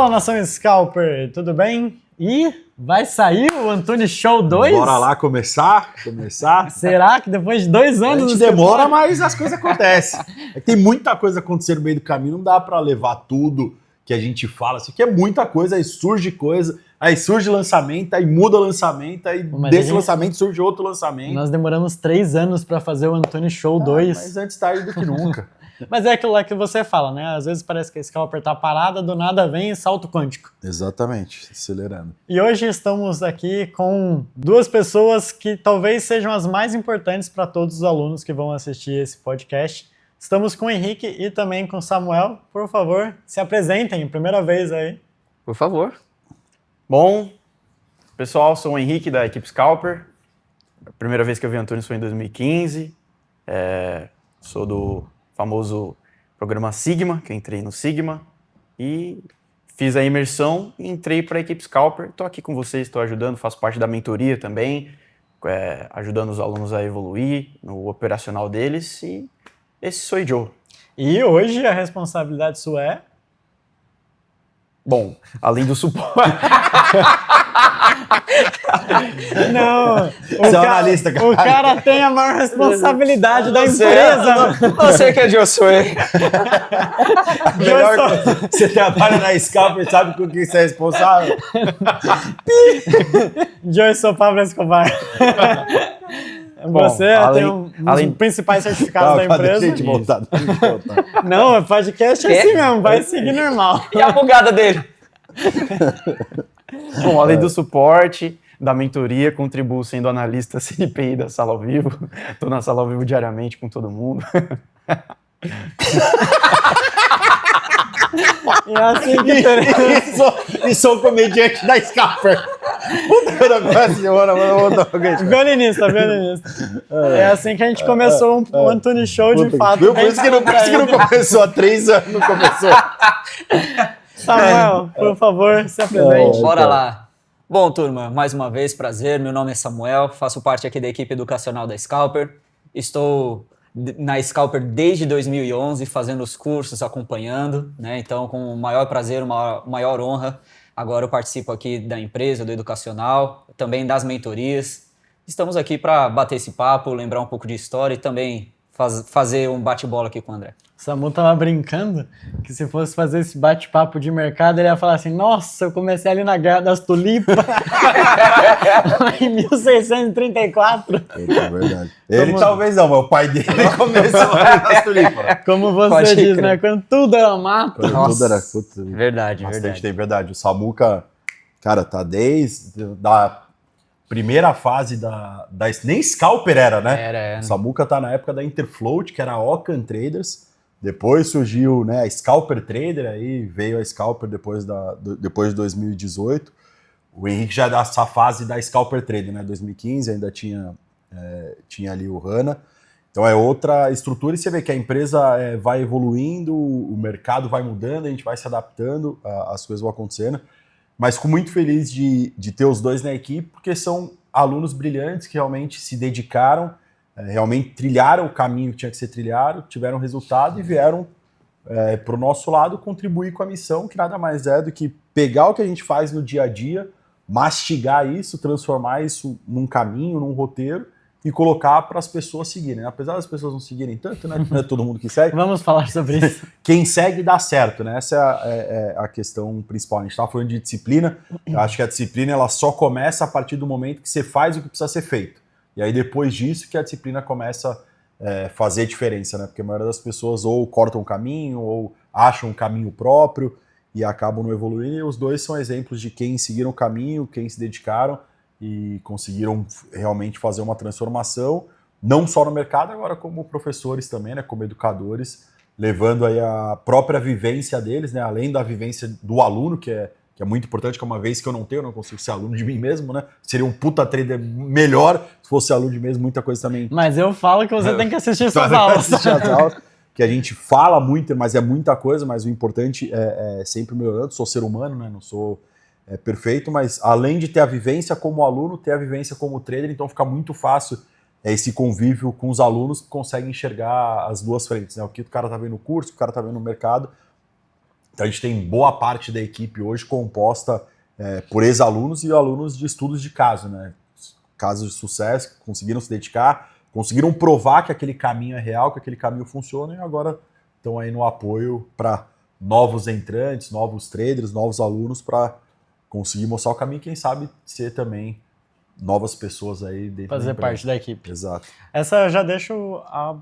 Fala, nação Scalper, tudo bem? E vai sair o Antunes Show 2? Bora lá começar? Será que depois de 2 anos... A gente demora, mas as coisas acontecem. É que tem muita coisa acontecendo no meio do caminho, não dá pra levar tudo que a gente fala. Isso aqui é muita coisa, aí surge coisa, aí surge lançamento, aí muda lançamento, aí desse lançamento surge outro lançamento. Nós demoramos 3 anos pra fazer o Antunes Show 2. Mas antes tarde do que nunca. Mas é aquilo lá que você fala, né? Às vezes parece que a Scalper tá parada, do nada vem salto quântico. Exatamente, acelerando. E hoje estamos aqui com 2 pessoas que talvez sejam as mais importantes para todos os alunos que vão assistir esse podcast. Estamos com o Henrique e também com o Samuel. Por favor, se apresentem, primeira vez aí. Por favor. Bom, pessoal, sou o Henrique da equipe Scalper. A primeira vez que eu vi Antunes foi em 2015. Sou do famoso programa Sigma, que eu entrei no Sigma. E fiz a imersão e entrei para a equipe Scalper. Estou aqui com vocês, estou ajudando, faço parte da mentoria também, ajudando os alunos a evoluir no operacional deles. E esse sou eu. E hoje a responsabilidade sua é? Bom, além do suporte... Não, analista, cara. O cara tem a maior responsabilidade da empresa. Você que é Josué. Você trabalha na Scalper, sabe com que você é responsável? Joyce Pablo Escobar. Você tem um dos principais certificados da empresa. Deixa eu voltar. Não, o podcast é assim mesmo, vai seguir normal. E a bugada dele? Bom, além do suporte, da mentoria, contribuo sendo analista CNPI da Sala ao Vivo. Estou na Sala ao Vivo diariamente com todo mundo. E é assim que e sou comediante da Scalper. Violinista. É assim que a gente começou o Antunes Show de fato. Por isso que não começou há 3 anos, não começou. Samuel, por favor, se apresente. Bora lá. Bom, turma, mais uma vez, prazer. Meu nome é Samuel, faço parte aqui da equipe educacional da Scalper. Estou na Scalper desde 2011, fazendo os cursos, acompanhando, né? Então, com o maior prazer, maior honra, agora eu participo aqui da empresa, do educacional, também das mentorias. Estamos aqui para bater esse papo, lembrar um pouco de história e também fazer um bate-bola aqui com o André. O Samu tava brincando que se fosse fazer esse bate-papo de mercado, ele ia falar assim, nossa, eu comecei ali na Guerra das Tulipas, lá em 1634. É verdade. Ele talvez não, mas o pai dele começou na Guerra das Tulipas. Como você diz, né? Quando tudo era mato. Nossa, tudo era... Verdade. Verdade. O Samuca, cara, tá desde da primeira fase nem Scalper era, né? Era. O Samuca tá na época da Interfloat, que era a Occan Traders. Depois surgiu, né, a Scalper Trader, aí veio a Scalper depois de 2018. O Henrique já é dessa fase da Scalper Trader, né? 2015 ainda tinha ali o Hana. Então é outra estrutura e você vê que a empresa vai evoluindo, o mercado vai mudando, a gente vai se adaptando, as coisas vão acontecendo. Mas fico muito feliz de ter os dois na equipe, porque são alunos brilhantes que realmente se dedicaram, realmente trilharam o caminho que tinha que ser trilhado, tiveram resultado e vieram para o nosso lado contribuir com a missão, que nada mais é do que pegar o que a gente faz no dia a dia, mastigar isso, transformar isso num caminho, num roteiro e colocar para as pessoas seguirem. Apesar das pessoas não seguirem tanto, né? Não é todo mundo que segue. Vamos falar sobre isso. Quem segue dá certo, né? Essa é a questão principal. A gente estava falando de disciplina. Eu acho que a disciplina ela só começa a partir do momento que você faz o que precisa ser feito. E aí depois disso que a disciplina começa a fazer diferença, né? Porque a maioria das pessoas ou cortam um caminho ou acham um caminho próprio e acabam não evoluindo. E os dois são exemplos de quem seguiram o caminho, quem se dedicaram e conseguiram realmente fazer uma transformação, não só no mercado, agora como professores também, né, como educadores, levando aí a própria vivência deles, né, além da vivência do aluno, que é muito importante, que é uma vez que eu não consigo ser aluno de mim mesmo, né, seria um puta trader melhor se fosse aluno de mim mesmo, muita coisa também. Mas eu falo que você tem que assistir suas aulas. Que a gente fala muito, mas é muita coisa, mas o importante é sempre melhorando, sou ser humano, né, não sou... perfeito, mas além de ter a vivência como aluno, ter a vivência como trader, então fica muito fácil esse convívio com os alunos que conseguem enxergar as duas frentes, né? O que o cara tá vendo no curso, o que o cara tá vendo no mercado, Então a gente tem boa parte da equipe hoje composta por ex-alunos e alunos de estudos de caso, né? Casos de sucesso, que conseguiram se dedicar, conseguiram provar que aquele caminho é real, que aquele caminho funciona, e agora estão aí no apoio para novos entrantes, novos traders, novos alunos, para conseguir mostrar o caminho e quem sabe ser também novas pessoas aí dentro Fazer da empresa. parte da equipe. Exato. Essa eu já deixo a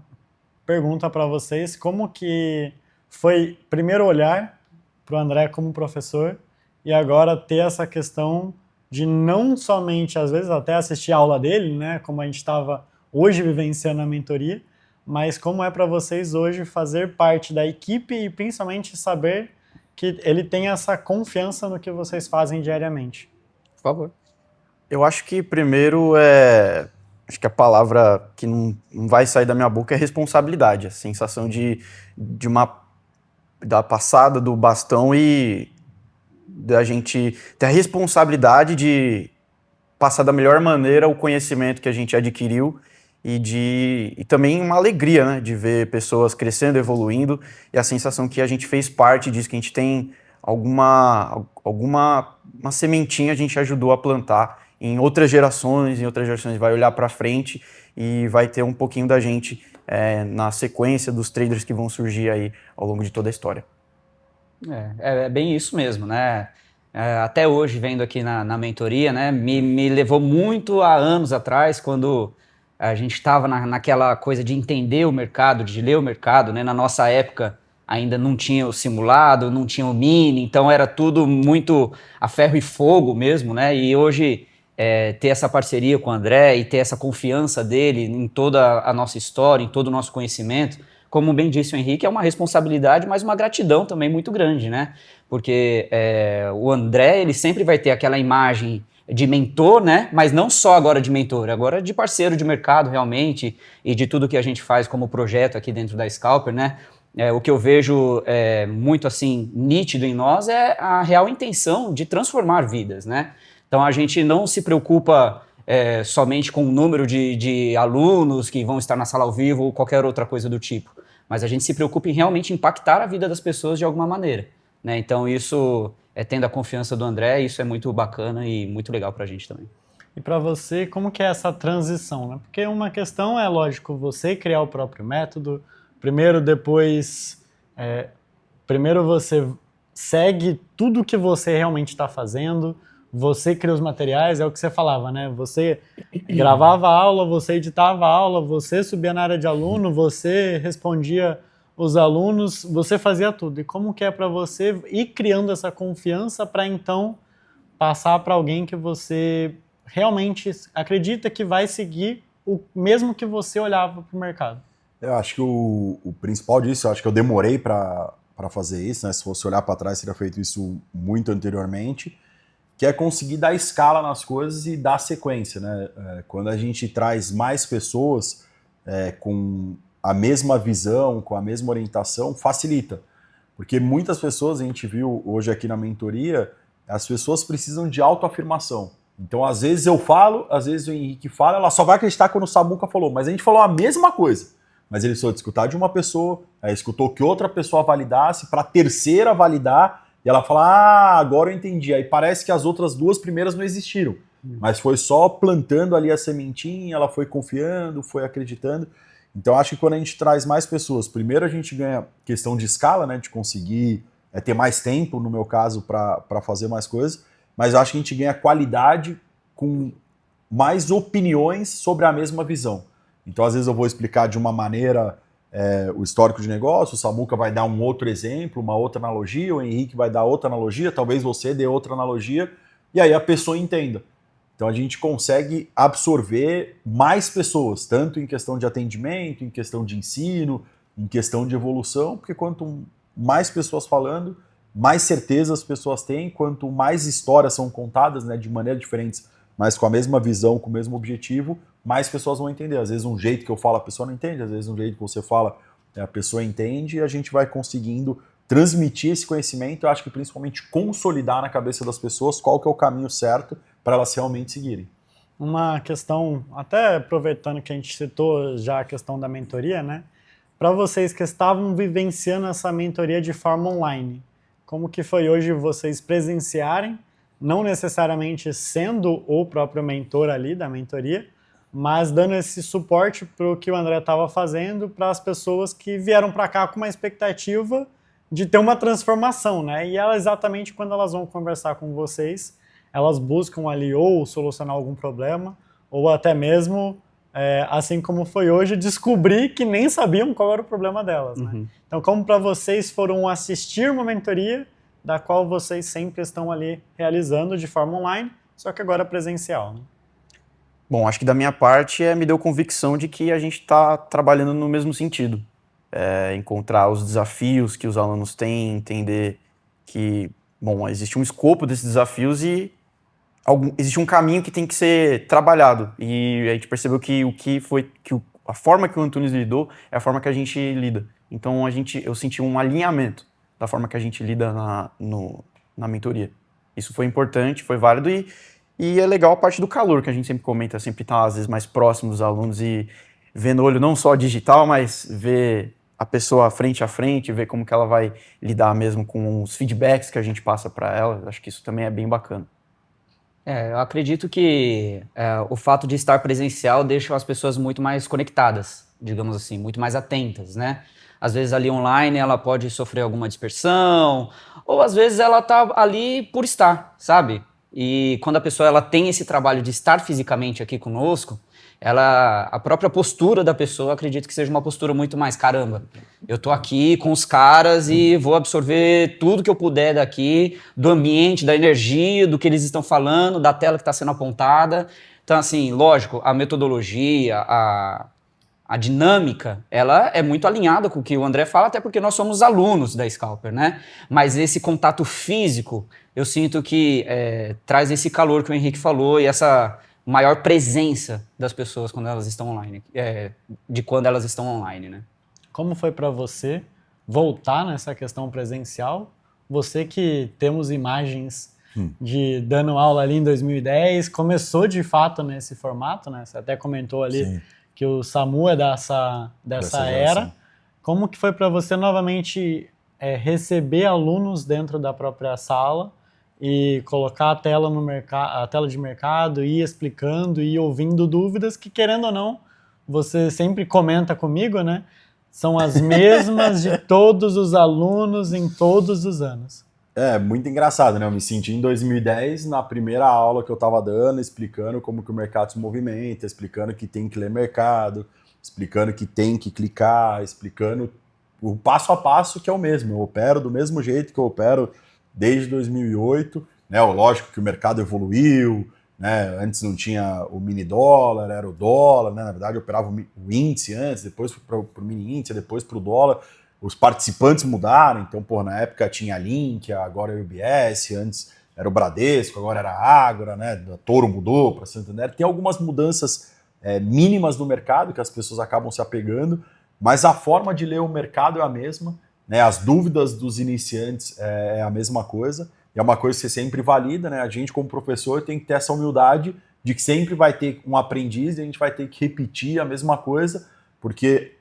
pergunta para vocês, como que foi primeiro olhar para o André como professor e agora ter essa questão de não somente, às vezes, até assistir a aula dele, né, como a gente estava hoje vivenciando a mentoria, mas como é para vocês hoje fazer parte da equipe e principalmente saber que ele tem essa confiança no que vocês fazem diariamente. Por favor. Eu acho que primeiro acho que a palavra que não vai sair da minha boca é responsabilidade, a sensação da passada do bastão e da gente ter a responsabilidade de passar da melhor maneira o conhecimento que a gente adquiriu e também uma alegria, né, de ver pessoas crescendo, evoluindo e a sensação que a gente fez parte disso, que a gente tem uma sementinha a gente ajudou a plantar em outras gerações vai olhar para frente e vai ter um pouquinho da gente na sequência dos traders que vão surgir aí ao longo de toda a história. É bem isso mesmo, né? Até hoje, vendo aqui na mentoria, né, me levou muito a anos atrás, quando a gente estava naquela coisa de entender o mercado, de ler o mercado, né? Na nossa época ainda não tinha o simulado, não tinha o mini, então era tudo muito a ferro e fogo mesmo, né? E hoje ter essa parceria com o André e ter essa confiança dele em toda a nossa história, em todo o nosso conhecimento, como bem disse o Henrique, é uma responsabilidade, mas uma gratidão também muito grande, né? Porque o André, ele sempre vai ter aquela imagem de mentor, né? Mas não só agora de mentor, agora de parceiro de mercado realmente e de tudo que a gente faz como projeto aqui dentro da Scalper, né? O que eu vejo muito assim nítido em nós é a real intenção de transformar vidas, né? Então a gente não se preocupa somente com o número de alunos que vão estar na sala ao vivo ou qualquer outra coisa do tipo, mas a gente se preocupa em realmente impactar a vida das pessoas de alguma maneira, né? Então isso, tendo a confiança do André, isso é muito bacana e muito legal para a gente também. E para você, como que é essa transição, né? Porque uma questão é, lógico, você criar o próprio método, primeiro você segue tudo que você realmente está fazendo, você cria os materiais, é o que você falava, né? Você gravava a aula, você editava a aula, você subia na área de aluno, você respondia os alunos, você fazia tudo. E como que é para você ir criando essa confiança para então passar para alguém que você realmente acredita que vai seguir o mesmo que você olhava para o mercado? Eu acho que o principal disso, eu acho que eu demorei para fazer isso, né? Se fosse olhar para trás, teria feito isso muito anteriormente, que é conseguir dar escala nas coisas e dar sequência, né? Quando a gente traz mais pessoas com a mesma visão, com a mesma orientação, facilita. Porque muitas pessoas, a gente viu hoje aqui na mentoria, as pessoas precisam de autoafirmação. Então, às vezes eu falo, às vezes o Henrique fala, ela só vai acreditar quando o Samuca falou, mas a gente falou a mesma coisa. Mas ele só escutar de uma pessoa, escutou que outra pessoa validasse, para a terceira validar, e ela fala, agora eu entendi. Aí parece que as outras duas primeiras não existiram, mas foi só plantando ali a sementinha, ela foi confiando, foi acreditando. Então acho que quando a gente traz mais pessoas, primeiro a gente ganha questão de escala, né, de conseguir ter mais tempo, no meu caso, para fazer mais coisas, mas eu acho que a gente ganha qualidade com mais opiniões sobre a mesma visão. Então às vezes eu vou explicar de uma maneira o histórico de negócio, o Samuca vai dar um outro exemplo, uma outra analogia, o Henrique vai dar outra analogia, talvez você dê outra analogia, e aí a pessoa entenda. Então a gente consegue absorver mais pessoas, tanto em questão de atendimento, em questão de ensino, em questão de evolução, porque quanto mais pessoas falando, mais certeza as pessoas têm, quanto mais histórias são contadas, né, de maneiras diferentes, mas com a mesma visão, com o mesmo objetivo, mais pessoas vão entender. Às vezes um jeito que eu falo a pessoa não entende, às vezes um jeito que você fala a pessoa entende, e a gente vai conseguindo transmitir esse conhecimento, eu acho que principalmente consolidar na cabeça das pessoas qual que é o caminho certo para elas realmente seguirem. Uma questão, até aproveitando que a gente citou já a questão da mentoria, né? Para vocês que estavam vivenciando essa mentoria de forma online, como que foi hoje vocês presenciarem, não necessariamente sendo o próprio mentor ali da mentoria, mas dando esse suporte para o que o André estava fazendo para as pessoas que vieram para cá com uma expectativa de ter uma transformação, né? E exatamente quando elas vão conversar com vocês, elas buscam ali ou solucionar algum problema, ou até mesmo, assim como foi hoje, descobrir que nem sabiam qual era o problema delas, né? Então, como para vocês foram assistir uma mentoria da qual vocês sempre estão ali realizando de forma online, só que agora presencial, né? Bom, acho que da minha parte me deu convicção de que a gente está trabalhando no mesmo sentido. Encontrar os desafios que os alunos têm, entender que, bom, existe um escopo desses desafios e existe um caminho que tem que ser trabalhado. E a gente percebeu que a forma que o Antunes lidou é a forma que a gente lida. Então eu senti um alinhamento da forma que a gente lida na mentoria. Isso foi importante, foi válido e é legal a parte do calor que a gente sempre comenta, sempre estar às vezes mais próximo dos alunos e ver no olho não só digital, mas ver a pessoa frente a frente, ver como que ela vai lidar mesmo com os feedbacks que a gente passa para ela. Acho que isso também é bem bacana. Eu acredito que o fato de estar presencial deixa as pessoas muito mais conectadas, digamos assim, muito mais atentas, né? Às vezes ali online ela pode sofrer alguma dispersão, ou às vezes ela tá ali por estar, sabe? E quando a pessoa ela tem esse trabalho de estar fisicamente aqui conosco, a própria postura da pessoa, acredito que seja uma postura muito mais, caramba, eu tô aqui com os caras e vou absorver tudo que eu puder daqui, do ambiente, da energia, do que eles estão falando, da tela que está sendo apontada. Então, assim, lógico, a metodologia, a dinâmica, ela é muito alinhada com o que o André fala, até porque nós somos alunos da Scalper, né? Mas esse contato físico, eu sinto que traz esse calor que o Henrique falou e essa maior presença das pessoas quando elas estão online, quando elas estão online, né? Como foi para você voltar nessa questão presencial? Você que temos imagens de dando aula ali em 2010, começou de fato nesse formato, né? Você até comentou ali Sim. que o Samu é dessa era. Como que foi para você novamente receber alunos dentro da própria sala e colocar a tela de mercado, ir explicando e ouvindo dúvidas que, querendo ou não, você sempre comenta comigo, né? São as mesmas de todos os alunos em todos os anos. É muito engraçado, né? Eu me senti em 2010 na primeira aula que eu estava dando, explicando como que o mercado se movimenta, explicando que tem que ler mercado, explicando que tem que clicar, explicando o passo a passo que é o mesmo. Eu opero do mesmo jeito que eu opero desde 2008, né? Lógico que o mercado evoluiu, né? Antes não tinha o mini dólar, era o dólar, né? Na verdade eu operava o índice antes, depois para o mini índice, depois para o dólar. Os participantes mudaram, então, na época tinha a Link, agora é o UBS, antes era o Bradesco, agora era a Ágora, né? A Toro mudou para Santander. Tem algumas mudanças mínimas no mercado que as pessoas acabam se apegando, mas a forma de ler o mercado é a mesma, né? As dúvidas dos iniciantes é a mesma coisa, e é uma coisa que você sempre valida, né? A gente, como professor, tem que ter essa humildade de que sempre vai ter um aprendiz e a gente vai ter que repetir a mesma coisa, porque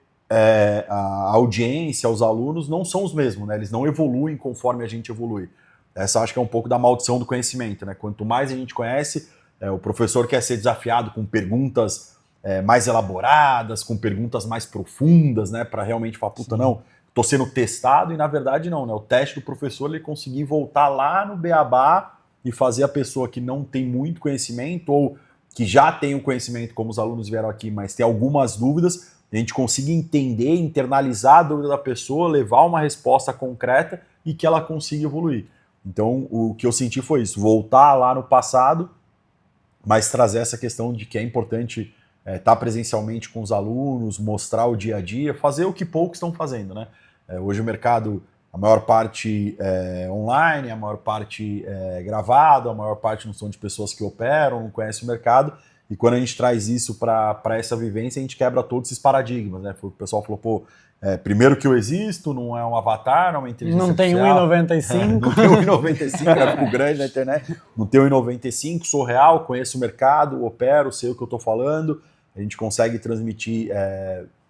a audiência, os alunos não são os mesmos, né? Eles não evoluem conforme a gente evolui. Essa acho que é um pouco da maldição do conhecimento, né? Quanto mais a gente conhece, o professor quer ser desafiado com perguntas mais elaboradas, com perguntas mais profundas, né? Para realmente falar, puta, não, tô sendo testado, e na verdade não, né? O teste do professor, ele conseguir voltar lá no beabá e fazer a pessoa que não tem muito conhecimento ou que já tem o conhecimento, como os alunos vieram aqui, mas tem algumas dúvidas, a gente consiga entender, internalizar a dúvida da pessoa, levar uma resposta concreta e que ela consiga evoluir. Então, o que eu senti foi isso, voltar lá no passado, mas trazer essa questão de que é importante estar presencialmente com os alunos, mostrar o dia a dia, fazer o que poucos estão fazendo, né? Hoje o mercado, a maior parte é online, a maior parte é gravado, a maior parte não são de pessoas que operam, não conhecem o mercado. E quando a gente traz isso para essa vivência, a gente quebra todos esses paradigmas, né? O pessoal falou, primeiro que eu existo, não é um avatar, não é uma inteligência artificial. Não tem 1,95. Não tem 1,95, gráfico grande na internet. Não tem 1,95, sou real, conheço o mercado, opero, sei o que eu estou falando. A gente consegue transmitir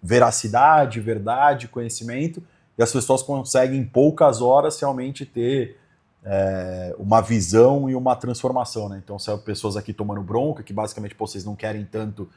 veracidade, verdade, conhecimento. e as pessoas conseguem em poucas horas realmente ter uma visão e uma transformação, né? Então, são pessoas aqui tomando bronca, que basicamente, pô, vocês não querem tanto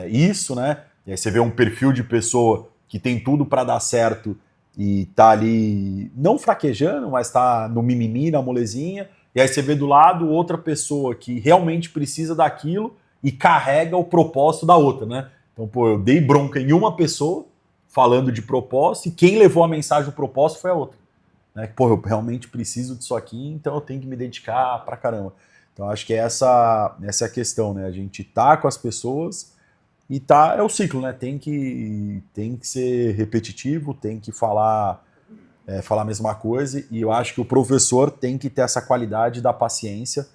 isso, né? E aí você vê um perfil de pessoa que tem tudo para dar certo e tá ali, não fraquejando, mas tá no mimimi, na molezinha, e aí você vê do lado outra pessoa que realmente precisa daquilo e carrega o propósito da outra, né? Então, pô, eu dei bronca em uma pessoa falando de propósito e quem levou a mensagem do propósito foi a outra. Né? Pô, eu realmente preciso disso aqui, então eu tenho que me dedicar pra caramba. Então, acho que essa é a questão, né? A gente tá com as pessoas e é o ciclo, né? Tem que ser repetitivo, tem que falar a mesma coisa, e eu acho que o professor tem que ter essa qualidade da paciência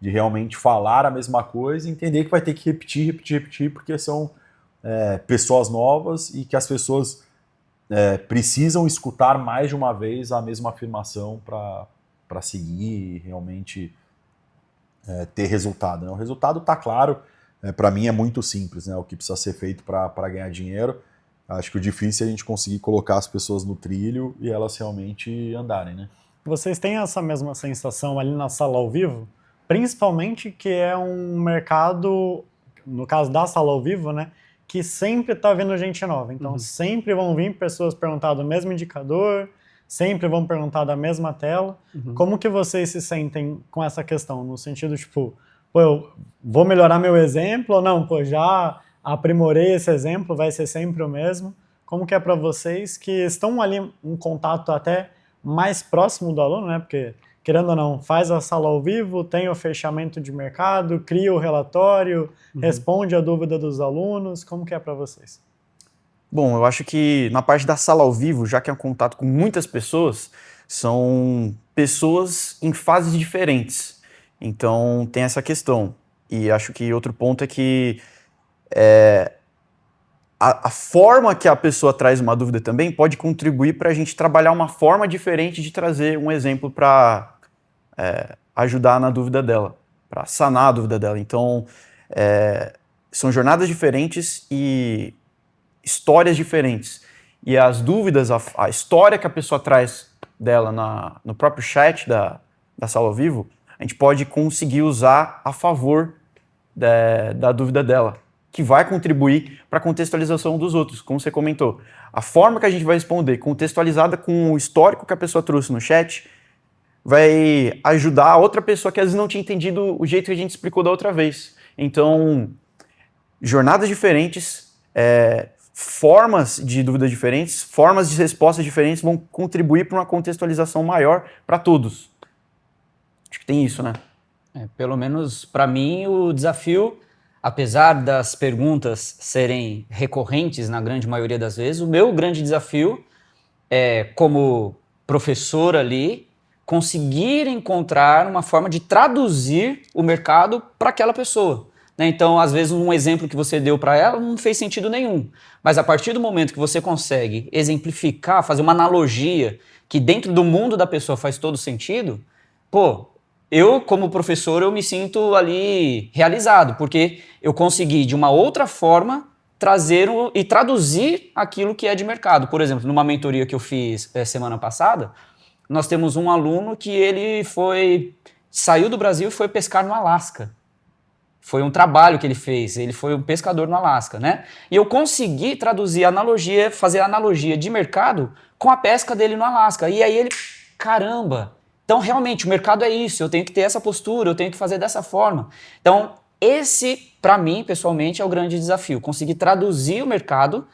de realmente falar a mesma coisa e entender que vai ter que repetir, porque são pessoas novas e que as pessoas precisam escutar mais de uma vez a mesma afirmação para seguir e realmente ter resultado. Né? O resultado está claro, para mim é muito simples, né? O que precisa ser feito para ganhar dinheiro. Acho que o difícil é a gente conseguir colocar as pessoas no trilho e elas realmente andarem, né? Vocês têm essa mesma sensação ali na sala ao vivo? Principalmente que é um mercado, no caso da sala ao vivo, né? Que sempre está vindo gente nova. Então, sempre vão vir pessoas perguntar do mesmo indicador, sempre vão perguntar da mesma tela. Como que vocês se sentem com essa questão? No sentido, tipo, pô, eu vou melhorar meu exemplo ou não? Pô, já aprimorei esse exemplo, vai ser sempre o mesmo. Como que é para vocês que estão ali em contato até mais próximo do aluno, né? Porque, querendo ou não, faz a sala ao vivo, tem o fechamento de mercado, cria o relatório, responde a dúvida dos alunos. Como que é para vocês? Bom, eu acho que na parte da sala ao vivo, já que é um contato com muitas pessoas, são pessoas em fases diferentes. Então, tem essa questão. E acho que outro ponto é que a forma que a pessoa traz uma dúvida também pode contribuir para a gente trabalhar uma forma diferente de trazer um exemplo para ajudar na dúvida dela, para sanar a dúvida dela. Então, são jornadas diferentes e histórias diferentes. E as dúvidas, a história que a pessoa traz dela no próprio chat da sala ao vivo, a gente pode conseguir usar a favor da dúvida dela, que vai contribuir para a contextualização dos outros, como você comentou. A forma que a gente vai responder, contextualizada com o histórico que a pessoa trouxe no chat, vai ajudar a outra pessoa que às vezes não tinha entendido o jeito que a gente explicou da outra vez. Então, jornadas diferentes, formas de dúvidas diferentes, formas de respostas diferentes vão contribuir para uma contextualização maior para todos. Acho que tem isso, né? Pelo menos para mim o desafio, apesar das perguntas serem recorrentes na grande maioria das vezes, o meu grande desafio é, como professor ali, conseguir encontrar uma forma de traduzir o mercado para aquela pessoa. Né? Então, às vezes, um exemplo que você deu para ela não fez sentido nenhum. Mas a partir do momento que você consegue exemplificar, fazer uma analogia que dentro do mundo da pessoa faz todo sentido, pô, eu, como professor, eu me sinto ali realizado, porque eu consegui, de uma outra forma, trazer e traduzir aquilo que é de mercado. Por exemplo, numa mentoria que eu fiz semana passada, nós temos um aluno que ele saiu do Brasil e foi pescar no Alasca. Foi um trabalho que ele fez, ele foi um pescador no Alasca, né? E eu consegui traduzir analogia, fazer analogia de mercado com a pesca dele no Alasca. E aí ele, caramba! Então, realmente, o mercado é isso, eu tenho que ter essa postura, eu tenho que fazer dessa forma. Então, esse, para mim, pessoalmente, é o grande desafio, conseguir traduzir o mercado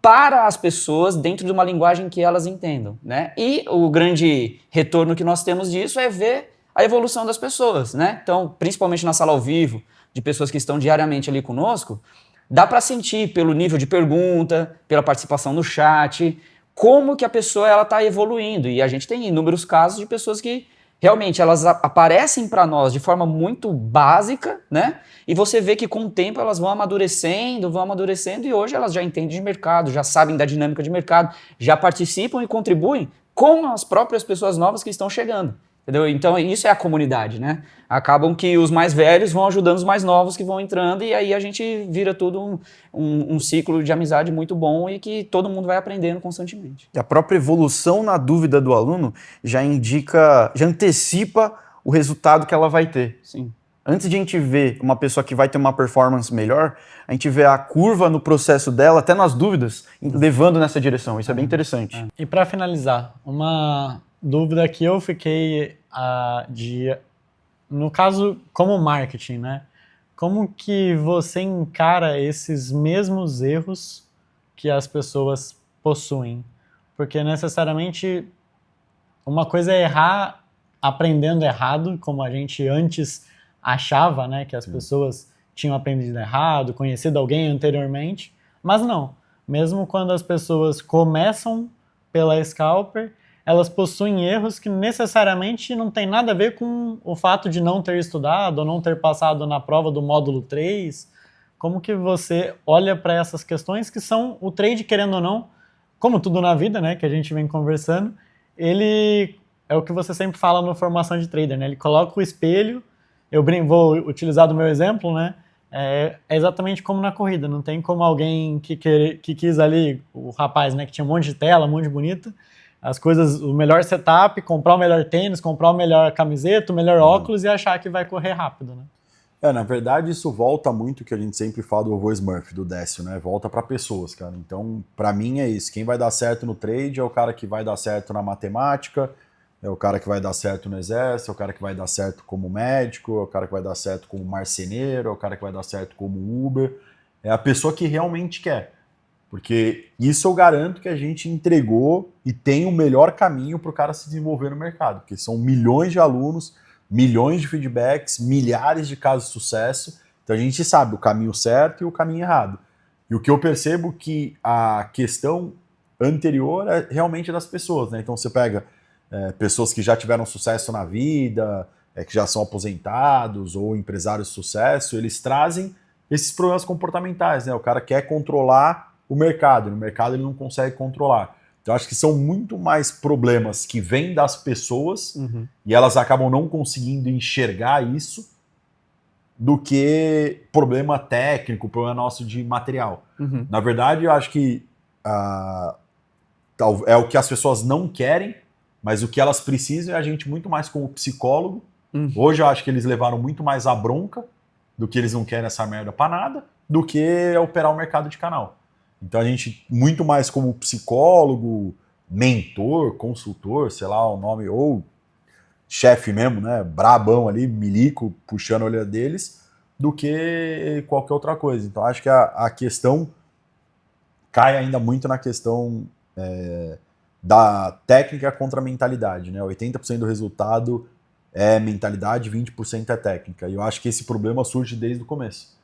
para as pessoas dentro de uma linguagem que elas entendam, né? E o grande retorno que nós temos disso é ver a evolução das pessoas, né? Então, principalmente na sala ao vivo, de pessoas que estão diariamente ali conosco, dá para sentir pelo nível de pergunta, pela participação no chat, como que a pessoa ela está evoluindo. E a gente tem inúmeros casos de pessoas que realmente elas aparecem para nós de forma muito básica, né? E você vê que com o tempo elas vão amadurecendo e hoje elas já entendem de mercado, já sabem da dinâmica de mercado, já participam e contribuem com as próprias pessoas novas que estão chegando. Entendeu? Então isso é a comunidade, né? Acabam que os mais velhos vão ajudando os mais novos que vão entrando e aí a gente vira tudo um ciclo de amizade muito bom e que todo mundo vai aprendendo constantemente. E a própria evolução na dúvida do aluno já indica, já antecipa o resultado que ela vai ter. Sim. Antes de a gente ver uma pessoa que vai ter uma performance melhor, a gente vê a curva no processo dela, até nas dúvidas, levando nessa direção. Isso é bem interessante. E para finalizar, uma dúvida que eu fiquei no caso, como marketing, né? Como que você encara esses mesmos erros que as pessoas possuem? Porque necessariamente uma coisa é errar aprendendo errado, como a gente antes achava, né? Que as pessoas tinham aprendido errado, conhecido alguém anteriormente, mas não. Mesmo quando as pessoas começam pela Scalper, elas possuem erros que necessariamente não tem nada a ver com o fato de não ter estudado ou não ter passado na prova do módulo 3. Como que você olha para essas questões que são o trade, querendo ou não, como tudo na vida, né, que a gente vem conversando, ele é o que você sempre fala no formação de trader, né? Ele coloca o espelho, vou utilizar do meu exemplo, né? É exatamente como na corrida, não tem como alguém que quis ali, o rapaz, né, que tinha um monte de tela, um monte de bonita, as coisas, o melhor setup, comprar o melhor tênis, comprar o melhor camiseta, o melhor óculos e achar que vai correr rápido, né? Na verdade, isso volta muito que a gente sempre fala do Ovo Smurf, do Décio, né? Volta para pessoas, cara. Então, para mim é isso. Quem vai dar certo no trade é o cara que vai dar certo na matemática, é o cara que vai dar certo no exército, é o cara que vai dar certo como médico, é o cara que vai dar certo como marceneiro, é o cara que vai dar certo como Uber. É a pessoa que realmente quer. Porque isso eu garanto que a gente entregou e tem o melhor caminho para o cara se desenvolver no mercado. Porque são milhões de alunos, milhões de feedbacks, milhares de casos de sucesso. Então a gente sabe o caminho certo e o caminho errado. E o que eu percebo que a questão anterior é realmente das pessoas, né? Então você pega pessoas que já tiveram sucesso na vida, que já são aposentados ou empresários de sucesso, eles trazem esses problemas comportamentais, né? O cara quer controlar o mercado, no mercado ele não consegue controlar. Então acho que são muito mais problemas que vêm das pessoas e elas acabam não conseguindo enxergar isso do que problema técnico, problema nosso de material. Na verdade, eu acho que é o que as pessoas não querem, mas o que elas precisam é a gente muito mais como psicólogo. Hoje eu acho que eles levaram muito mais a bronca do que eles não querem essa merda pra nada, do que operar o mercado de canal. Então a gente, muito mais como psicólogo, mentor, consultor, sei lá o nome, ou chefe mesmo, né, brabão ali, milico, puxando a orelha deles, do que qualquer outra coisa. Então acho que a questão cai ainda muito na questão da técnica contra a mentalidade, né? 80% do resultado é mentalidade, 20% é técnica. E eu acho que esse problema surge desde o começo.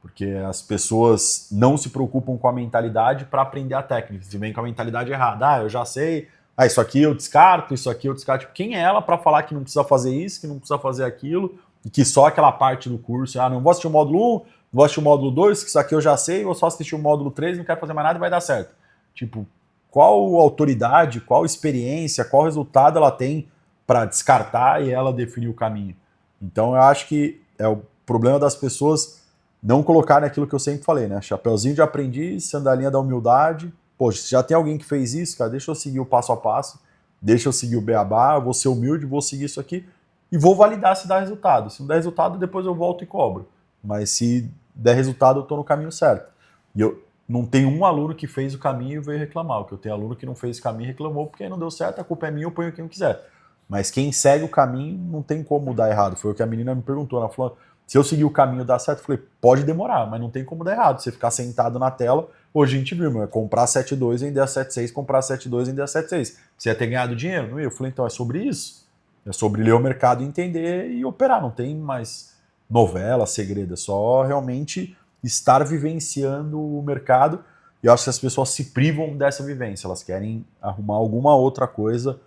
Porque as pessoas não se preocupam com a mentalidade para aprender a técnica. Se vem com a mentalidade errada, eu já sei, isso aqui eu descarto, isso aqui eu descarto. Tipo, quem é ela para falar que não precisa fazer isso, que não precisa fazer aquilo, e que só aquela parte do curso, não vou assistir o módulo 1, não vou assistir o módulo 2, que isso aqui eu já sei, vou só assistir o módulo 3, não quero fazer mais nada e vai dar certo. Tipo, qual autoridade, qual experiência, qual resultado ela tem para descartar e ela definir o caminho? Então eu acho que é o problema das pessoas não colocarem aquilo que eu sempre falei, né? Chapeuzinho de aprendiz, sandalinha da humildade. Poxa, se já tem alguém que fez isso, cara, deixa eu seguir o passo a passo, deixa eu seguir o beabá, eu vou ser humilde, vou seguir isso aqui e vou validar se dá resultado. Se não der resultado, depois eu volto e cobro. Mas se der resultado, eu estou no caminho certo. E eu não tenho um aluno que fez o caminho e veio reclamar. O que eu tenho aluno que não fez o caminho e reclamou porque não deu certo, a culpa é minha, eu ponho quem eu quiser. Mas quem segue o caminho não tem como dar errado. Foi o que a menina me perguntou. Ela falou, se eu seguir o caminho e dar certo, eu falei, pode demorar, mas não tem como dar errado. Você ficar sentado na tela, hoje a gente viu, é comprar 7.2, vender a 7.6, comprar 7.2, vender a 7.6. Você ia ter ganhado dinheiro? Não ia? Eu falei, então é sobre isso. É sobre ler o mercado, entender e operar. Não tem mais novela, segredo. É só realmente estar vivenciando o mercado. E eu acho que as pessoas se privam dessa vivência. Elas querem arrumar alguma outra coisa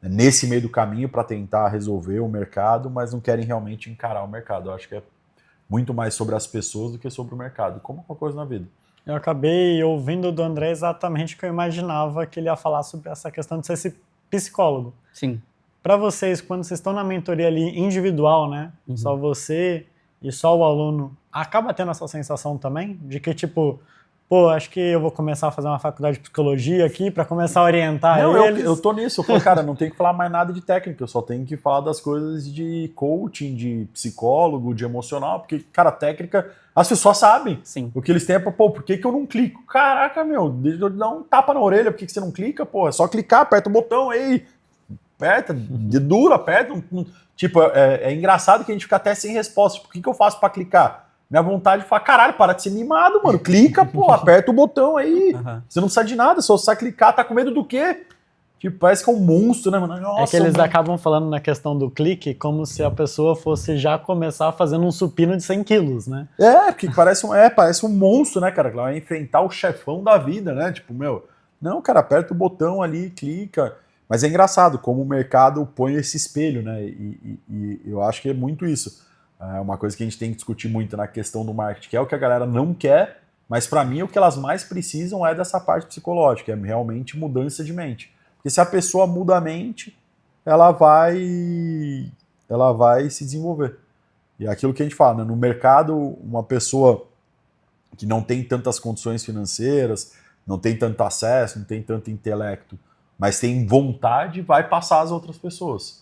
nesse meio do caminho para tentar resolver o mercado, mas não querem realmente encarar o mercado. Eu acho que é muito mais sobre as pessoas do que sobre o mercado, como qualquer coisa na vida. Eu acabei ouvindo do André exatamente o que eu imaginava que ele ia falar sobre essa questão de ser esse psicólogo. Sim. para vocês, quando vocês estão na mentoria ali individual, né? Só você e só o aluno, acaba tendo essa sensação também de que, tipo, pô, acho que eu vou começar a fazer uma faculdade de psicologia aqui para começar a orientar eles. Eu tô nisso. Eu falo, cara, não tenho que falar mais nada de técnica, eu só tenho que falar das coisas de coaching, de psicólogo, de emocional, porque, cara, técnica, as pessoas sabem. Sim. O que eles têm é, pô, por que eu não clico? Caraca, meu, deixa eu dar um tapa na orelha, por que você não clica? Pô, é só clicar, aperta o botão aí, aperta, de duro, aperta. Tipo, é engraçado que a gente fica até sem resposta. Por que eu faço pra clicar? Minha vontade de falar, caralho, para de ser mimado, mano. Clica, pô, aperta o botão aí. Você não precisa de nada, só precisa clicar. Tá com medo do quê? Tipo, parece que é um monstro, né, mano? Nossa, é que eles mano. acabam falando na questão do clique como se a pessoa fosse já começar fazendo um supino de 100 quilos, né? Porque parece um monstro, né, cara? Que ela vai enfrentar o chefão da vida, né? Tipo, meu, não, cara, aperta o botão ali, clica. Mas é engraçado como o mercado põe esse espelho, né? E eu acho que é muito isso. É uma coisa que a gente tem que discutir muito na questão do marketing, que é o que a galera não quer, mas para mim o que elas mais precisam é dessa parte psicológica, é realmente mudança de mente. Porque se a pessoa muda a mente, ela vai se desenvolver. E é aquilo que a gente fala, né? No mercado, uma pessoa que não tem tantas condições financeiras, não tem tanto acesso, não tem tanto intelecto, mas tem vontade, vai passar às outras pessoas.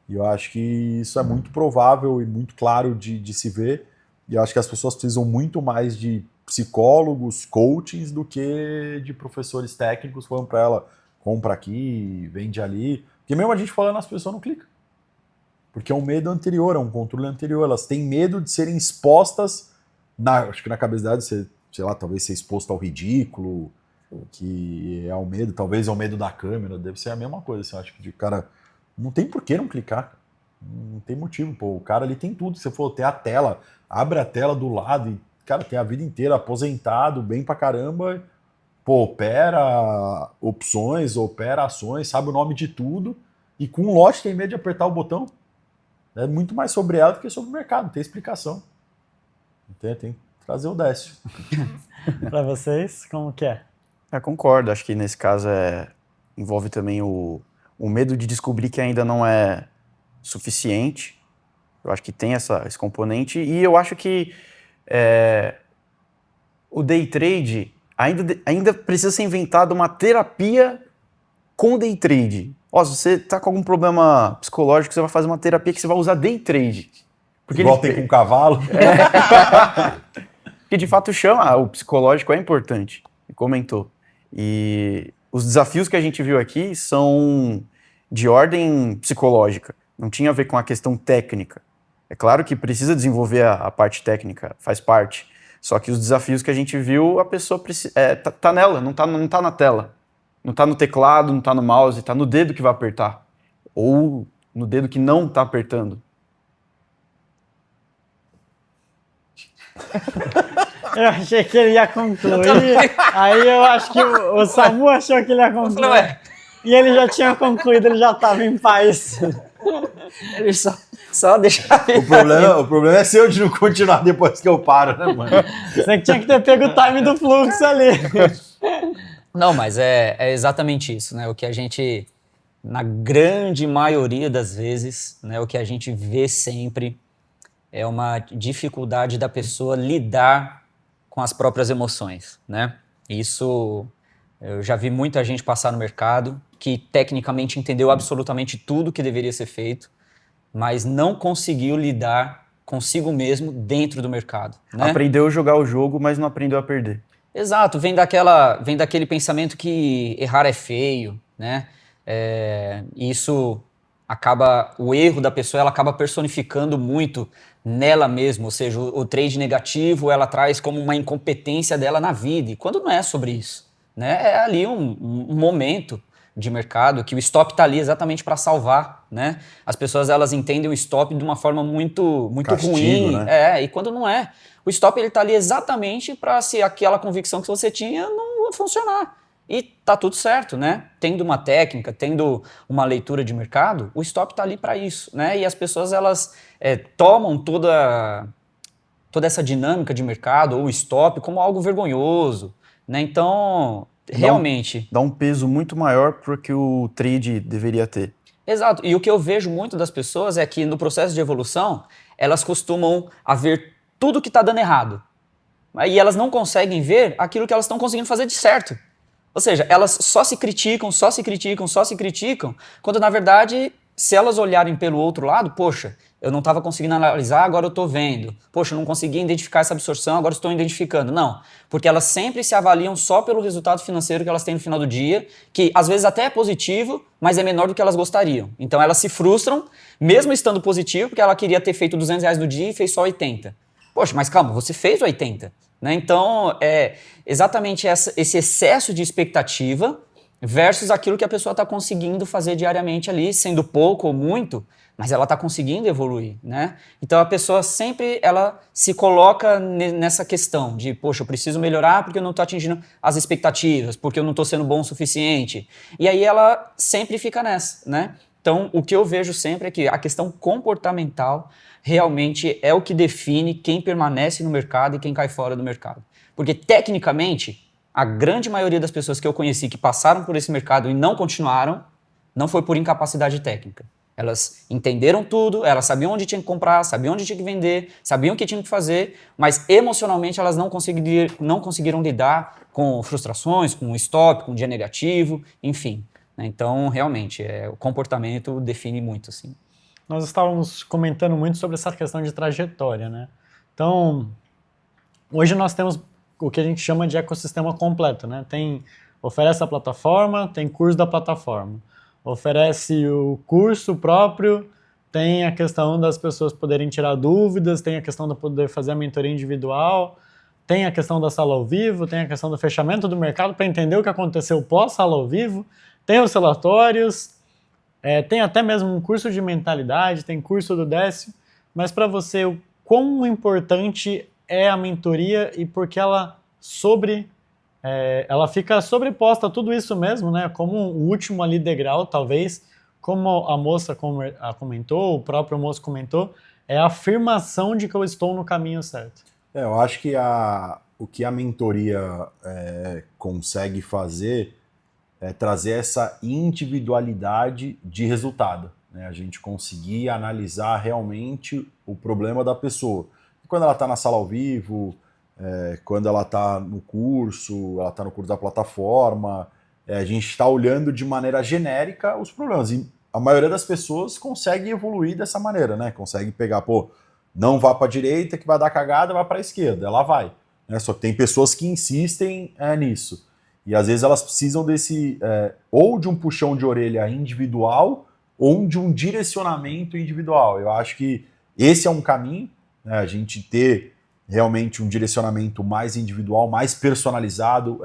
E eu acho que isso é muito provável e muito claro de se ver. E eu acho que as pessoas precisam muito mais de psicólogos, coachings, do que de professores técnicos falando para ela, compra aqui, vende ali. Porque mesmo a gente falando, as pessoas não clicam. Porque é um medo anterior, é um controle anterior. Elas têm medo de serem expostas, acho que na cabeça delas, sei lá, talvez ser exposto ao ridículo, que é o medo, talvez é o medo da câmera, deve ser a mesma coisa. Assim, eu acho que o cara não tem por que não clicar. Não tem motivo, pô. O cara ali tem tudo. Se você for ter a tela, abre a tela do lado e, cara, tem a vida inteira aposentado, bem pra caramba. Pô, opera opções, opera ações, sabe o nome de tudo. E com um lote tem medo de apertar o botão. É muito mais sobre ela do que sobre o mercado, não tem explicação. Tem que trazer o Décio. Para vocês, como que é? Concordo, acho que nesse caso envolve também o medo de descobrir que ainda não é suficiente. Eu acho que tem esse componente. E eu acho que o day trade ainda precisa ser inventado uma terapia com day trade. Se você tá com algum problema psicológico, você vai fazer uma terapia que você vai usar day trade. Porque Igual tem com cavalo. Porque de fato o psicológico é importante. Comentou. E os desafios que a gente viu aqui são de ordem psicológica. Não tinha a ver com a questão técnica. É claro que precisa desenvolver a parte técnica, faz parte. Só que os desafios que a gente viu, a pessoa tá nela, não tá na tela. Não tá no teclado, não tá no mouse, tá no dedo que vai apertar. Ou no dedo que não tá apertando. Eu achei que ele ia concluir, aí eu acho que o Samu achou que ele ia concluir. E ele já tinha concluído, ele já estava em paz. Ele só deixa... O problema é seu de não continuar depois que eu paro, né, mano? Você que tinha que ter pego o time do fluxo ali. Não, mas é exatamente isso, né? O que a gente, na grande maioria das vezes, né, o que a gente vê sempre é uma dificuldade da pessoa lidar com as próprias emoções, né? Isso eu já vi muita gente passar no mercado que tecnicamente entendeu absolutamente tudo que deveria ser feito, mas não conseguiu lidar consigo mesmo dentro do mercado, né? Aprendeu a jogar o jogo, mas não aprendeu a perder. Exato, vem daquele pensamento que errar é feio, né? O erro da pessoa, ela acaba personificando muito nela mesma, ou seja, o trade negativo ela traz como uma incompetência dela na vida, e quando não é sobre isso, né? É ali um momento de mercado que o stop está ali exatamente para salvar, né? As pessoas elas entendem o stop de uma forma muito Castigo, ruim, né? e quando não é. O stop ele tá ali exatamente para se aquela convicção que você tinha não funcionar. E tá tudo certo, né? Tendo uma técnica, tendo uma leitura de mercado, o stop tá ali para isso, né? E as pessoas elas tomam toda essa dinâmica de mercado ou stop como algo vergonhoso, né? Então, realmente... Dá um peso muito maior para que o trade deveria ter. Exato. E o que eu vejo muito das pessoas é que no processo de evolução, elas costumam a ver tudo que está dando errado. E elas não conseguem ver aquilo que elas estão conseguindo fazer de certo. Ou seja, elas só se criticam, quando na verdade, se elas olharem pelo outro lado, poxa, eu não estava conseguindo analisar, agora eu estou vendo. Poxa, eu não conseguia identificar essa absorção, agora estou identificando. Não, porque elas sempre se avaliam só pelo resultado financeiro que elas têm no final do dia, que às vezes até é positivo, mas é menor do que elas gostariam. Então elas se frustram, mesmo estando positivo, porque ela queria ter feito R$200 no dia e fez só 80. Poxa, mas calma, você fez 80. Né? Então, é exatamente esse excesso de expectativa versus aquilo que a pessoa está conseguindo fazer diariamente ali, sendo pouco ou muito, mas ela está conseguindo evoluir, né? Então a pessoa sempre ela se coloca nessa questão de, poxa, eu preciso melhorar porque eu não estou atingindo as expectativas, porque eu não estou sendo bom o suficiente. E aí ela sempre fica nessa, né? Então o que eu vejo sempre é que a questão comportamental realmente é o que define quem permanece no mercado e quem cai fora do mercado. Porque tecnicamente, a grande maioria das pessoas que eu conheci que passaram por esse mercado e não continuaram, não foi por incapacidade técnica. Elas entenderam tudo, elas sabiam onde tinha que comprar, sabiam onde tinha que vender, sabiam o que tinham que fazer, mas emocionalmente elas não conseguiram lidar com frustrações, com stop, com dia negativo, enfim. Então, realmente, o comportamento define muito, assim. Nós estávamos comentando muito sobre essa questão de trajetória, né? Então, hoje nós temos o que a gente chama de ecossistema completo, né? Oferece a plataforma, tem curso da plataforma. Oferece o curso próprio, tem a questão das pessoas poderem tirar dúvidas, tem a questão de poder fazer a mentoria individual, tem a questão da sala ao vivo, tem a questão do fechamento do mercado para entender o que aconteceu pós-sala ao vivo, tem os relatórios, tem até mesmo um curso de mentalidade, tem curso do Décio, mas para você, o quão importante é a mentoria e por que ela fica sobreposta a tudo isso mesmo, né? Como o último ali degrau, talvez, como a moça comentou, o próprio moço comentou, é a afirmação de que eu estou no caminho certo. Eu acho que o que a mentoria consegue fazer é trazer essa individualidade de resultado, né? A gente conseguir analisar realmente o problema da pessoa. Quando ela está na sala ao vivo, quando ela está no curso da plataforma, a gente está olhando de maneira genérica os problemas. E a maioria das pessoas consegue evoluir dessa maneira, né? Consegue pegar, não vá para a direita que vai dar cagada, vai para a esquerda, ela vai. Né? Só que tem pessoas que insistem nisso. E às vezes elas precisam ou de um puxão de orelha individual ou de um direcionamento individual. Eu acho que esse é um caminho, né? A gente ter realmente um direcionamento mais individual, mais personalizado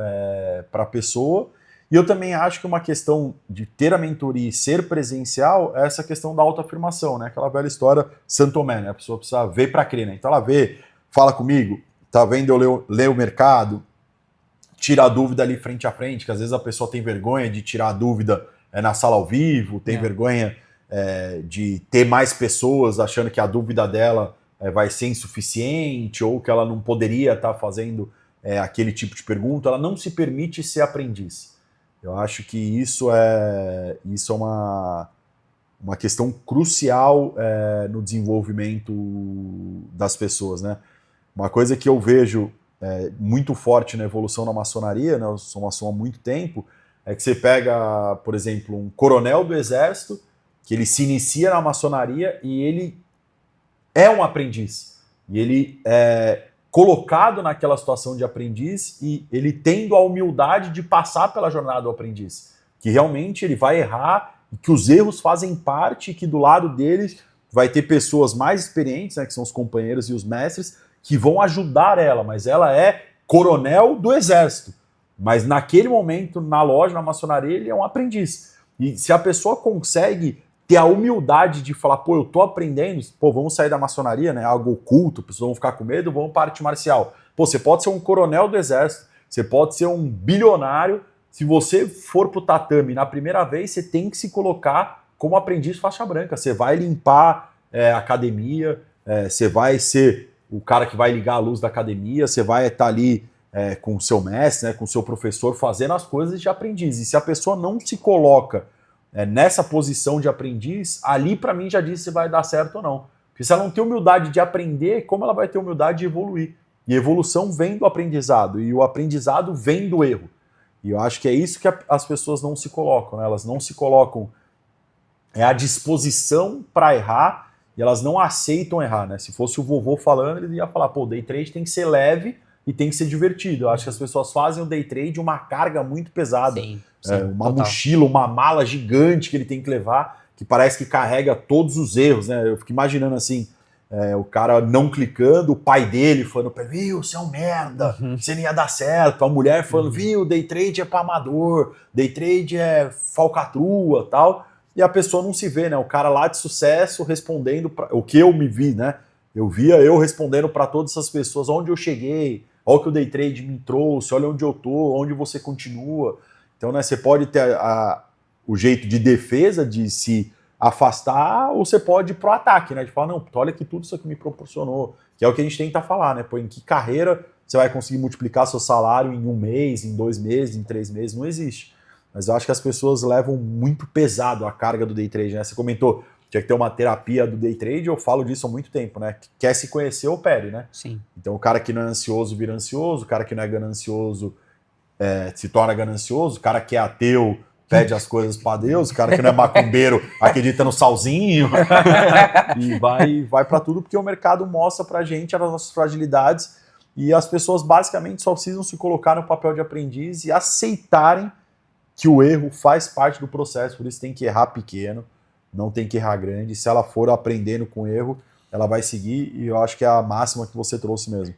para a pessoa. E eu também acho que uma questão de ter a mentoria e ser presencial é essa questão da autoafirmação, né? Aquela velha história Santo Tomé, né? A pessoa precisa ver para crer, né? Então ela vê, fala comigo, tá vendo eu ler o mercado, tira a dúvida ali frente a frente, que às vezes a pessoa tem vergonha de tirar a dúvida na sala ao vivo, tem vergonha de ter mais pessoas achando que a dúvida dela vai ser insuficiente ou que ela não poderia estar fazendo aquele tipo de pergunta. Ela não se permite ser aprendiz. Eu acho que isso é uma questão crucial no desenvolvimento das pessoas, né? Uma coisa que eu vejo muito forte na evolução da maçonaria, né? Eu sou maçom há muito tempo, é que você pega, por exemplo, um coronel do exército, que ele se inicia na maçonaria e ele é um aprendiz. E ele é colocado naquela situação de aprendiz e ele tendo a humildade de passar pela jornada do aprendiz. Que realmente ele vai errar e que os erros fazem parte e que do lado deles vai ter pessoas mais experientes, né, que são os companheiros e os mestres, que vão ajudar ela, mas ela é coronel do exército. Mas naquele momento, na loja, na maçonaria, ele é um aprendiz. E se a pessoa consegue ter a humildade de falar, eu tô aprendendo, vamos sair da maçonaria, né, algo oculto, pessoas vão ficar com medo, vamos para a arte marcial. Você pode ser um coronel do exército, você pode ser um bilionário, se você for pro tatame na primeira vez, você tem que se colocar como aprendiz faixa branca, você vai limpar a academia, você vai ser o cara que vai ligar a luz da academia, você vai estar ali com o seu mestre, né, com o seu professor, fazendo as coisas de aprendiz. E se a pessoa não se coloca nessa posição de aprendiz, ali para mim já diz se vai dar certo ou não. Porque se ela não tem humildade de aprender, como ela vai ter humildade de evoluir? E evolução vem do aprendizado, e o aprendizado vem do erro. E eu acho que é isso que as pessoas não se colocam, né? Elas não se colocam à disposição para errar, e elas não aceitam errar, né? Se fosse o vovô falando, ele ia falar, pô, o day trade tem que ser leve e tem que ser divertido. Eu acho que as pessoas fazem o day trade uma carga muito pesada. Sim, Uma total. mochila, uma mala gigante que ele tem que levar, que parece que carrega todos os erros, né? Eu fico imaginando assim, o cara não clicando, o pai dele falando, viu, você é um merda, você não ia dar certo. A mulher falando, viu, day trade é para amador, day trade é falcatrua, tal. E a pessoa não se vê, né? O cara lá de sucesso respondendo o que eu me vi, né? Eu via eu respondendo para todas essas pessoas onde eu cheguei, olha o que o day trade me trouxe, olha onde eu tô, onde você continua. Então, né, você pode ter o jeito de defesa, de se afastar, ou você pode ir pro ataque, né? De falar, não, olha que tudo isso aqui me proporcionou. Que é o que a gente tenta falar, né? Pô, em que carreira você vai conseguir multiplicar seu salário em 1 mês, em 2 meses, em 3 meses? Não existe. Mas eu acho que as pessoas levam muito pesado a carga do day trade, né? Você comentou, tinha que ter uma terapia do day trade, eu falo disso há muito tempo, né? Quer se conhecer, opere, né? Sim. Então o cara que não é ansioso vira ansioso, o cara que não é ganancioso se torna ganancioso, o cara que é ateu pede as coisas para Deus, o cara que não é macumbeiro acredita no salzinho e vai para tudo, porque o mercado mostra pra gente as nossas fragilidades e as pessoas basicamente só precisam se colocar no papel de aprendiz e aceitarem que o erro faz parte do processo, por isso tem que errar pequeno, não tem que errar grande. Se ela for aprendendo com o erro, ela vai seguir, e eu acho que é a máxima que você trouxe mesmo.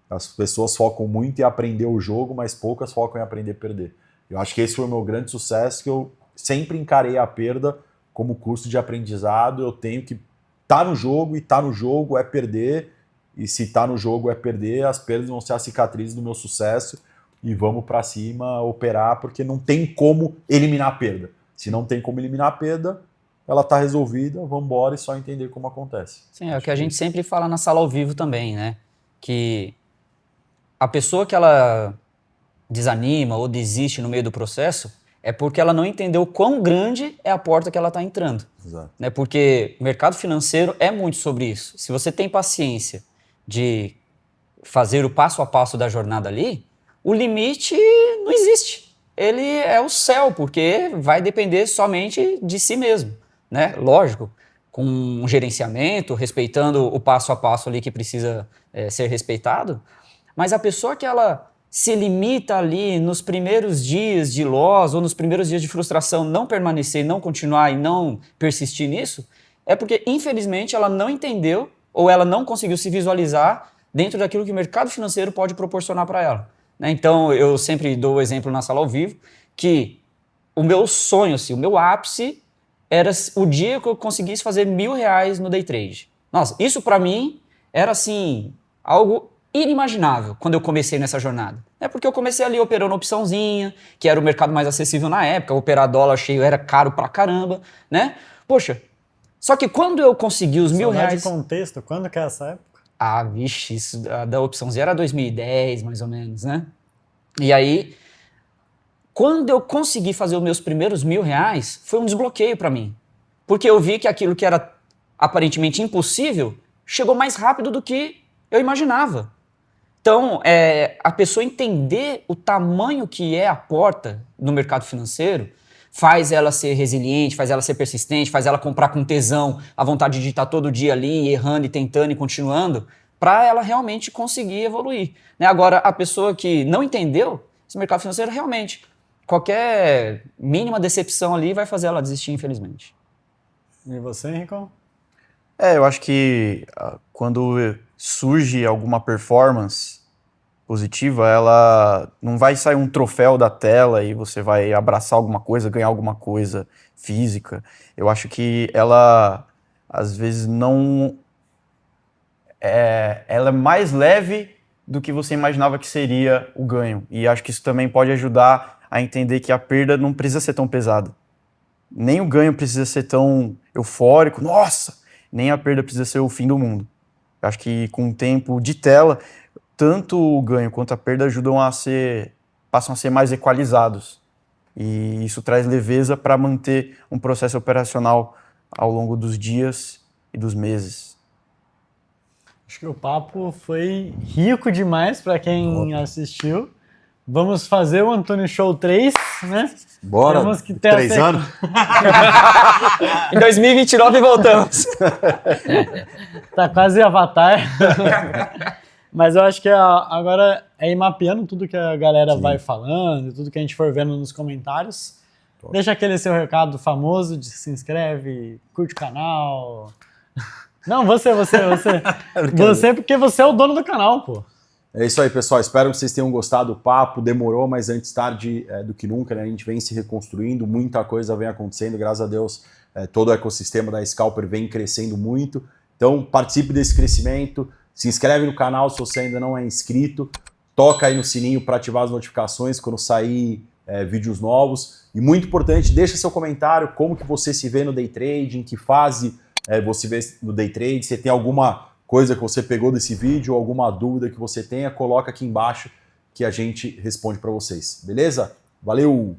As pessoas focam muito em aprender o jogo, mas poucas focam em aprender a perder. Eu acho que esse foi o meu grande sucesso, que eu sempre encarei a perda como custo de aprendizado. Eu tenho que estar no jogo, e estar no jogo é perder, e se estar no jogo é perder, as perdas vão ser as cicatrizes do meu sucesso, e vamos para cima operar, porque não tem como eliminar a perda. Se não tem como eliminar a perda, ela está resolvida, vamos embora e só entender como acontece. Sim, é o que a gente sempre fala na sala ao vivo também, né? Que a pessoa que ela desanima ou desiste no meio do processo é porque ela não entendeu quão grande é a porta que ela está entrando. Exato. Né? Porque o mercado financeiro é muito sobre isso. Se você tem paciência de fazer o passo a passo da jornada ali, o limite não existe. Ele é o céu, porque vai depender somente de si mesmo, né? Lógico, com um gerenciamento, respeitando o passo a passo ali que precisa ser respeitado, mas a pessoa que ela se limita ali nos primeiros dias de loss ou nos primeiros dias de frustração, não permanecer, não continuar e não persistir nisso, é porque, infelizmente, ela não entendeu ou ela não conseguiu se visualizar dentro daquilo que o mercado financeiro pode proporcionar para ela. Então, eu sempre dou o exemplo na sala ao vivo, que o meu sonho, assim, o meu ápice era o dia que eu conseguisse fazer R$1.000 no day trade. Nossa, isso para mim era, assim, algo inimaginável quando eu comecei nessa jornada. É porque eu comecei ali operando opçãozinha, que era o mercado mais acessível na época, operar dólar cheio era caro pra caramba, né? Poxa, só que quando eu consegui os R$1.000... de contexto, quando que é essa época? Ah, vixe, isso da opçãozinha era 2010, mais ou menos, né? E aí, quando eu consegui fazer os meus primeiros R$1.000, foi um desbloqueio para mim. Porque eu vi que aquilo que era aparentemente impossível chegou mais rápido do que eu imaginava. Então, a pessoa entender o tamanho que é a porta no mercado financeiro faz ela ser resiliente, faz ela ser persistente, faz ela comprar com tesão, a vontade de estar todo dia ali, errando e tentando e continuando, para ela realmente conseguir evoluir. Né? Agora, a pessoa que não entendeu esse mercado financeiro, realmente, qualquer mínima decepção ali vai fazer ela desistir, infelizmente. E você, Henricão? Eu acho que quando surge alguma performance positiva, ela não vai sair um troféu da tela e você vai abraçar alguma coisa, ganhar alguma coisa física. Eu acho que ela, às vezes, não... ela é mais leve do que você imaginava que seria o ganho. E acho que isso também pode ajudar a entender que a perda não precisa ser tão pesada. Nem o ganho precisa ser tão eufórico, nossa! Nem a perda precisa ser o fim do mundo. Eu acho que com o tempo de tela, tanto o ganho quanto a perda passam a ser mais equalizados. E isso traz leveza para manter um processo operacional ao longo dos dias e dos meses. Acho que o papo foi rico demais para quem assistiu. Vamos fazer o Antônio Show 3, né? Bora, Temos que ter 3 anos. Em 2029 voltamos. Tá quase Avatar. Mas eu acho que agora é ir mapeando tudo que a galera vai falando, tudo que a gente for vendo nos comentários. Deixa aquele seu recado famoso de se inscreve, curte o canal. Não, você. Você porque você é o dono do canal, pô. É isso aí, pessoal. Espero que vocês tenham gostado do papo. Demorou, mas antes tarde do que nunca, né? A gente vem se reconstruindo, muita coisa vem acontecendo. Graças a Deus, todo o ecossistema da Scalper vem crescendo muito. Então, participe desse crescimento. Se inscreve no canal se você ainda não é inscrito. Toca aí no sininho para ativar as notificações quando sair vídeos novos. E muito importante, deixa seu comentário, como que você se vê no day trade, em que fase você vê no day trade, se tem alguma coisa que você pegou desse vídeo, ou alguma dúvida que você tenha, coloca aqui embaixo que a gente responde para vocês. Beleza? Valeu!